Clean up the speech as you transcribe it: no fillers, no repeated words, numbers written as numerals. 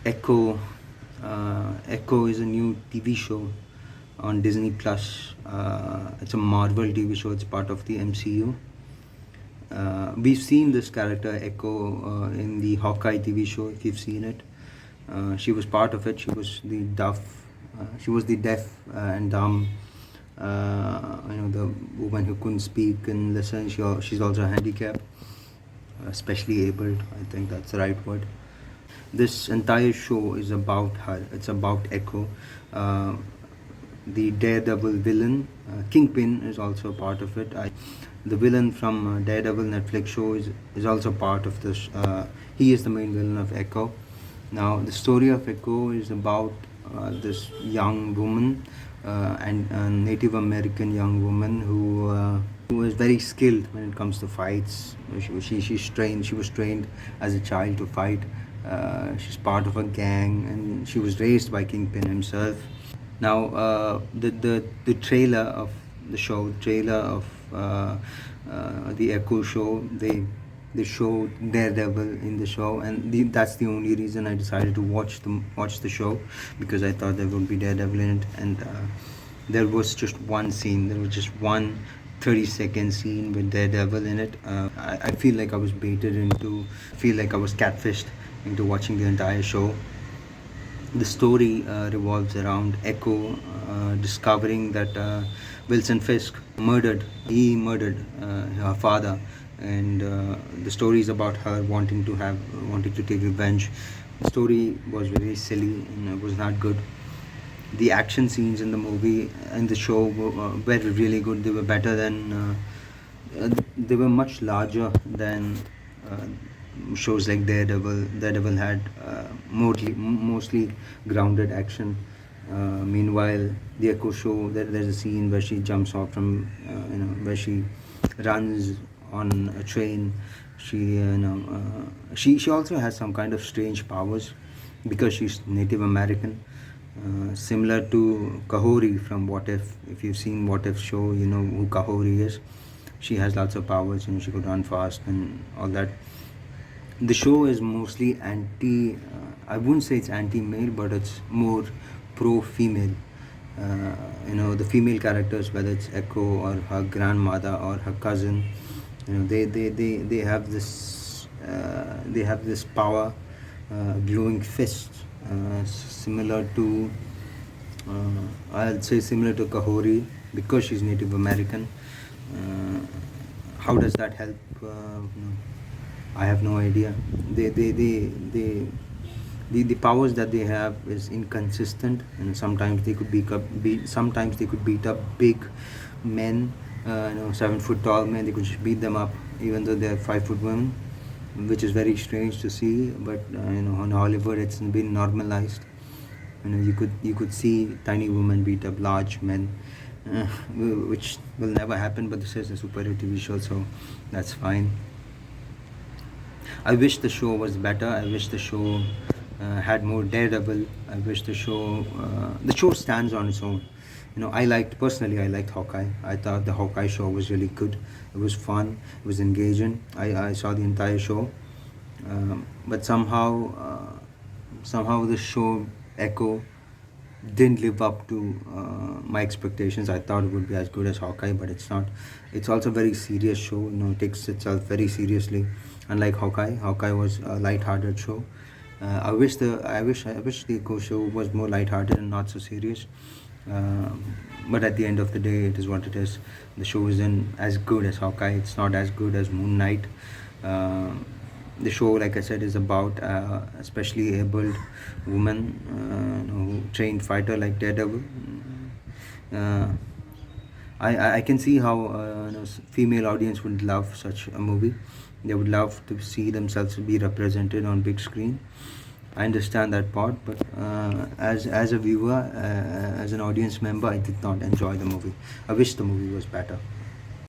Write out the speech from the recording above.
Echo. Echo is a new TV show on Disney Plus. It's a Marvel TV show. It's part of the MCU. We've seen this character Echo in the Hawkeye TV show. If you've seen it, she was part of it. She was the deaf. She was the deaf and dumb. The woman who couldn't speak and listen. She's also handicapped, especially abled. I think that's the right word. This entire show is about her. It's about Echo. The Daredevil villain, Kingpin, is also part of it. The villain from Daredevil Netflix show is also part of this. He is the main villain of Echo. Now, the story of Echo is about this young woman and a Native American young woman who is very skilled when it comes to fights. She's trained. She was trained as a child to fight. She's part of a gang, and she was raised by Kingpin himself. Now, the trailer of the show, the Echo show, they show Daredevil in the show, and that's the only reason I decided to watch the show, because I thought there would be Daredevil in it, and there was just one scene. There was just one 30-second scene with Daredevil in it. I feel like I was catfished into watching the entire show. The story revolves around Echo discovering that Wilson Fisk murdered her father, and the story is about her wanting to take revenge. The story was very silly and it was not good. The action scenes in the movie and the show were really good. They were better than they were much larger than shows like Daredevil. Daredevil had mostly grounded action. Meanwhile, the Echo show, there's a scene where she jumps off from, where she runs on a train. She also has some kind of strange powers because she's Native American. Similar to Kahori from What If. If you've seen What If show, you know who Kahori is. She has lots of powers, she could run fast and all that. The show is mostly I wouldn't say it's anti-male, but it's more pro-female. The female characters, whether it's Echo or her grandmother or her cousin, they have this power, glowing fists, similar to Kahori, because she's Native American. How does that help? I have no idea. The powers that they have is inconsistent, and sometimes they could beat up big men, 7-foot tall men. They could just beat them up, even though they're 5-foot women, which is very strange to see. But on Hollywood, it's been normalized. You could see tiny women beat up large men, which will never happen. But this is a superhero TV show, so that's fine. I wish the show was better. I wish the show had more Daredevil. I wish the show stands on its own. I liked Hawkeye. I thought the Hawkeye show was really good. It was fun. It was engaging. I saw the entire show, but somehow the show Echo didn't live up to my expectations. I thought it would be as good as Hawkeye, but it's not. It's also a very serious show. It takes itself very seriously. Unlike Hawkeye was a light-hearted show. I wish the Echo show was more light-hearted and not so serious. But at the end of the day, it is what it is. The show isn't as good as Hawkeye. It's not as good as Moon Knight. The show, like I said, is about especially abled woman who trained fighter like Daredevil. I can see how female audience would love such a movie. They would love to see themselves be represented on big screen. I understand that part, but as a viewer, as an audience member, I did not enjoy the movie. I wish the movie was better.